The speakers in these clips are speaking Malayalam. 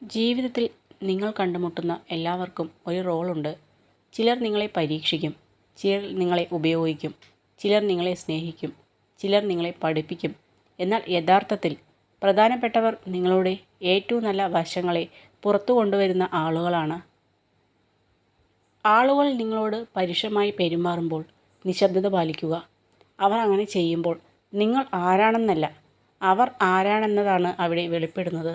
ജീവിതത്തിൽ നിങ്ങൾ കണ്ടുമുട്ടുന്ന എല്ലാവർക്കും ഒരു റോളുണ്ട്. ചിലർ നിങ്ങളെ പരീക്ഷിക്കും, ചിലർ നിങ്ങളെ ഉപയോഗിക്കും, ചിലർ നിങ്ങളെ സ്നേഹിക്കും, ചിലർ നിങ്ങളെ പഠിപ്പിക്കും. എന്നാൽ യഥാർത്ഥത്തിൽ പ്രധാനപ്പെട്ടവർ നിങ്ങളുടെ ഏറ്റവും നല്ല വശങ്ങളെ പുറത്തു കൊണ്ടുവരുന്ന ആളുകളാണ്. ആളുകൾ നിങ്ങളോട് പരുഷമായി പെരുമാറുമ്പോൾ നിശബ്ദത പാലിക്കുക. അവർ അങ്ങനെ ചെയ്യുമ്പോൾ നിങ്ങൾ ആരാണെന്നല്ല, അവർ ആരാണെന്നതാണ് അവിടെ വെളിപ്പെടുന്നത്.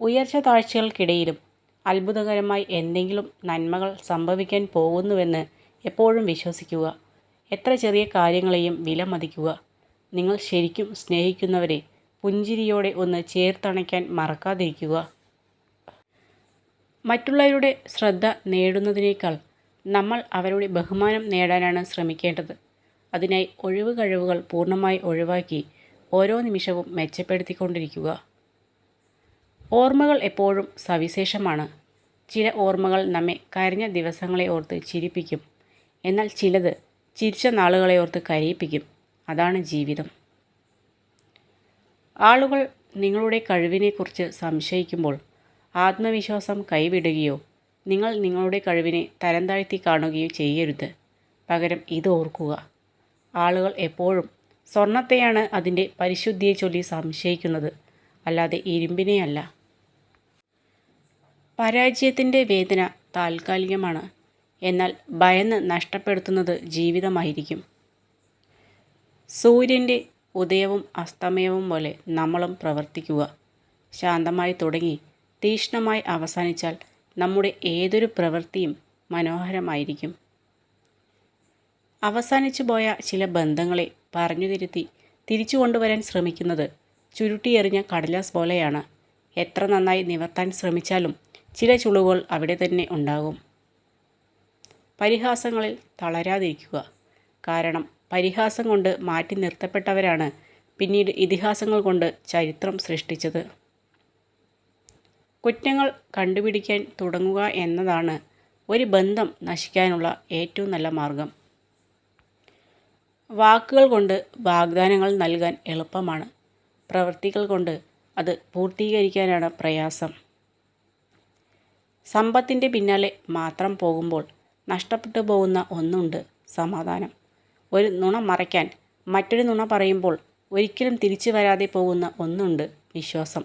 ഉയർച്ച താഴ്ചകൾക്കിടയിലും അത്ഭുതകരമായി എന്തെങ്കിലും നന്മകൾ സംഭവിക്കാൻ പോകുന്നുവെന്ന് എപ്പോഴും വിശ്വസിക്കുക. എത്ര ചെറിയ കാര്യങ്ങളെയും വിലമതിക്കുക. നിങ്ങൾ ശരിക്കും സ്നേഹിക്കുന്നവരെ പുഞ്ചിരിയോടെ ഒന്ന് ചേർത്തണയ്ക്കാൻ മറക്കാതിരിക്കുക. മറ്റുള്ളവരുടെ ശ്രദ്ധ നേടുന്നതിനേക്കാൾ നമ്മൾ അവരുടെ ബഹുമാനം നേടാനാണ് ശ്രമിക്കേണ്ടത്. അതിനായി ഒഴിവ് കഴിവുകൾ പൂർണ്ണമായി ഒഴിവാക്കി ഓരോ നിമിഷവും മെച്ചപ്പെടുത്തിക്കൊണ്ടിരിക്കുക. ഓർമ്മകൾ എപ്പോഴും സവിശേഷമാണ്. ചില ഓർമ്മകൾ നമ്മെ കരഞ്ഞ ദിവസങ്ങളെ ഓർത്ത് ചിരിപ്പിക്കും. എന്നാൽ ചിലത് ചിരിച്ച നാളുകളെ ഓർത്ത് കരയിപ്പിക്കും. അതാണ് ജീവിതം. ആളുകൾ നിങ്ങളുടെ കഴിവിനെക്കുറിച്ച് സംശയിക്കുമ്പോൾ ആത്മവിശ്വാസം കൈവിടുകയോ നിങ്ങൾ നിങ്ങളുടെ കഴിവിനെ തരം താഴ്ത്തി കാണുകയോ ചെയ്യരുത്. പകരം ഇത് ഓർക്കുക: ആളുകൾ എപ്പോഴും സ്വർണത്തെയാണ് അതിൻ്റെ പരിശുദ്ധിയെ ചൊല്ലി സംശയിക്കുന്നത്, അല്ലാതെ ഇരുമ്പിനെയല്ല. പരാജയത്തിൻ്റെ വേദന താൽക്കാലികമാണ്, എന്നാൽ ഭയന്ന് നഷ്ടപ്പെടുത്തുന്നത് ജീവിതമായിരിക്കും. സൂര്യൻ്റെ ഉദയവും അസ്തമയവും പോലെ നമ്മളും പ്രവർത്തിക്കുക. ശാന്തമായി തുടങ്ങി തീക്ഷ്ണമായി അവസാനിച്ചാൽ നമ്മുടെ ഏതൊരു പ്രവൃത്തിയും മനോഹരമായിരിക്കും. അവസാനിച്ചു പോയ ചില ബന്ധങ്ങളെ പറഞ്ഞു തിരുത്തി തിരിച്ചു കൊണ്ടുവരാൻ ശ്രമിക്കുന്നത് ചുരുട്ടിയെറിഞ്ഞ കടലാസ് പോലെയാണ്. എത്ര നന്നായി നിവർത്താൻ ശ്രമിച്ചാലും ചില ചുളിവുകൾ അവിടെ തന്നെ ഉണ്ടാകും. പരിഹാസങ്ങളിൽ തളരാതിരിക്കുക. കാരണം പരിഹാസം കൊണ്ട് മാറ്റി നിർത്തപ്പെട്ടവരാണ് പിന്നീട് ഇതിഹാസങ്ങൾ കൊണ്ട് ചരിത്രം സൃഷ്ടിച്ചത്. കുറ്റങ്ങൾ കണ്ടുപിടിക്കാൻ തുടങ്ങുക എന്നതാണ് ഒരു ബന്ധം നശിക്കാനുള്ള ഏറ്റവും നല്ല മാർഗം. വാക്കുകൾ കൊണ്ട് വാഗ്ദാനങ്ങൾ നൽകാൻ എളുപ്പമാണ്, പ്രവൃത്തികൾ കൊണ്ട് അത് പൂർത്തീകരിക്കാനാണ് പ്രയാസം. സമ്പത്തിൻ്റെ പിന്നാലെ മാത്രം പോകുമ്പോൾ നഷ്ടപ്പെട്ടു പോകുന്ന ഒന്നുണ്ട്: സമാധാനം. ഒരു നുണ മറയ്ക്കാൻ മറ്റൊരു നുണ പറയുമ്പോൾ ഒരിക്കലും തിരിച്ചു വരാതെ പോകുന്ന ഒന്നുണ്ട്: വിശ്വാസം.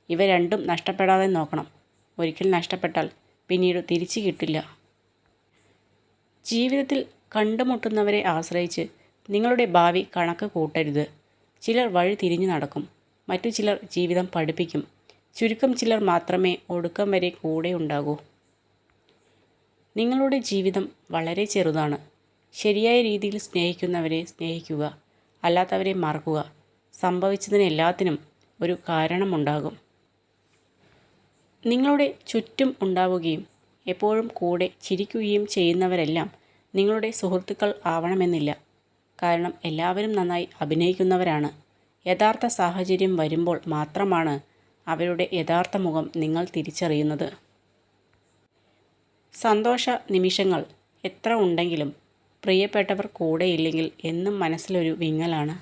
ഇവ രണ്ടും നഷ്ടപ്പെടാതെ നോക്കണം. ഒരിക്കൽ നഷ്ടപ്പെട്ടാൽ പിന്നീട് തിരിച്ചു കിട്ടില്ല. ജീവിതത്തിൽ കണ്ടുമുട്ടുന്നവരെ ആശ്രയിച്ച് നിങ്ങളുടെ ഭാവി കണക്ക് കൂട്ടരുത്. ചിലർ വഴി തിരിഞ്ഞു നടക്കും, മറ്റു ചിലർ ജീവിതം പഠിപ്പിക്കും. ചുരുക്കം ചിലർ മാത്രമേ ഒടുക്കം വരെ കൂടെ ഉണ്ടാകൂ. നിങ്ങളുടെ ജീവിതം വളരെ ചെറുതാണ്. ശരിയായ രീതിയിൽ സ്നേഹിക്കുന്നവരെ സ്നേഹിക്കുക, അല്ലാത്തവരെ മറക്കുക. സംഭവിച്ചതിന് എല്ലാത്തിനും ഒരു കാരണമുണ്ടാകും. നിങ്ങളുടെ ചുറ്റും ഉണ്ടാവുകയും എപ്പോഴും കൂടെ ചിരിക്കുകയും ചെയ്യുന്നവരെല്ലാം നിങ്ങളുടെ സുഹൃത്തുക്കൾ ആവണമെന്നില്ല. കാരണം എല്ലാവരും നന്നായി അഭിനയിക്കുന്നവരാണ്. യഥാർത്ഥ സാഹചര്യം വരുമ്പോൾ മാത്രമാണ് അവരുടെ യഥാർത്ഥ മുഖം നിങ്ങൾ തിരിച്ചറിയുന്നത്. സന്തോഷ നിമിഷങ്ങൾ എത്ര ഉണ്ടെങ്കിലും പ്രിയപ്പെട്ടവർ കൂടെയില്ലെങ്കിൽ എന്നും മനസ്സിലൊരു വിങ്ങലാണ്.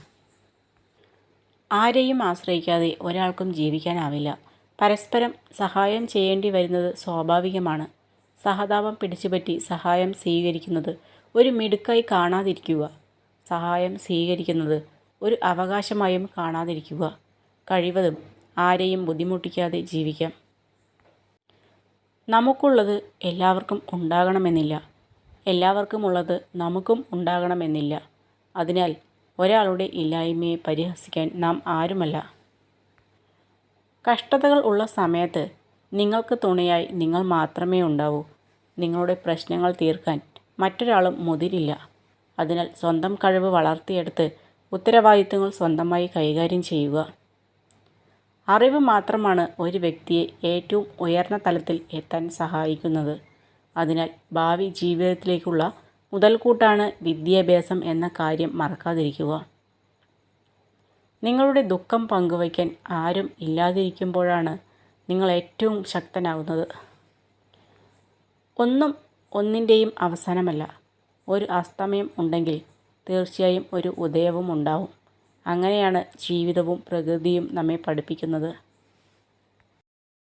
ആരെയും ആശ്രയിക്കാതെ ഒരാൾക്കും ജീവിക്കാനാവില്ല. പരസ്പരം സഹായം ചെയ്യേണ്ടി വരുന്നത് സ്വാഭാവികമാണ്. സഹതാപം പിടിച്ചുപറ്റി സഹായം സ്വീകരിക്കുന്നത് ഒരു മിടുക്കായി കാണാതിരിക്കുക. സഹായം സ്വീകരിക്കുന്നത് ഒരു അവകാശമായും കാണാതിരിക്കുക. കഴിവതും ആരെയും ബുദ്ധിമുട്ടിക്കാതെ ജീവിക്കാം. നമുക്കുള്ളത് എല്ലാവർക്കും ഉണ്ടാകണമെന്നില്ല, എല്ലാവർക്കുമുള്ളത് നമുക്കും ഉണ്ടാകണമെന്നില്ല. അതിനാൽ ഒരാളുടെ ഇല്ലായ്മയെ പരിഹസിക്കാൻ നാം ആരുമല്ല. കഷ്ടതകൾ ഉള്ള സമയത്ത് നിങ്ങൾക്ക് തുണയായി നിങ്ങൾ മാത്രമേ ഉണ്ടാവൂ. നിങ്ങളുടെ പ്രശ്നങ്ങൾ തീർക്കാൻ മറ്റൊരാളും മുതിരില്ല. അതിനാൽ സ്വന്തം കഴിവ് വളർത്തിയെടുത്ത് ഉത്തരവാദിത്തങ്ങൾ സ്വന്തമായി കൈകാര്യം ചെയ്യുക. അറിവ് മാത്രമാണ് ഒരു വ്യക്തിയെ ഏറ്റവും ഉയർന്ന തലത്തിൽ എത്താൻ സഹായിക്കുന്നത്. അതിനാൽ ഭാവി ജീവിതത്തിലേക്കുള്ള മുതൽക്കൂട്ടാണ് വിദ്യാഭ്യാസം എന്ന കാര്യം മറക്കാതിരിക്കുക. നിങ്ങളുടെ ദുഃഖം പങ്കുവയ്ക്കാൻ ആരും ഇല്ലാതിരിക്കുമ്പോഴാണ് നിങ്ങൾ ഏറ്റവും ശക്തനാകുന്നത്. ഒന്നും ഒന്നിൻ്റെയും അവസാനമല്ല. ഒരു അസ്തമയം ഉണ്ടെങ്കിൽ തീർച്ചയായും ഒരു ഉദയവും ഉണ്ടാവും. അങ്ങനെയാണ് ജീവിതവും പ്രകൃതിയും നമ്മെ പഠിപ്പിക്കുന്നത്.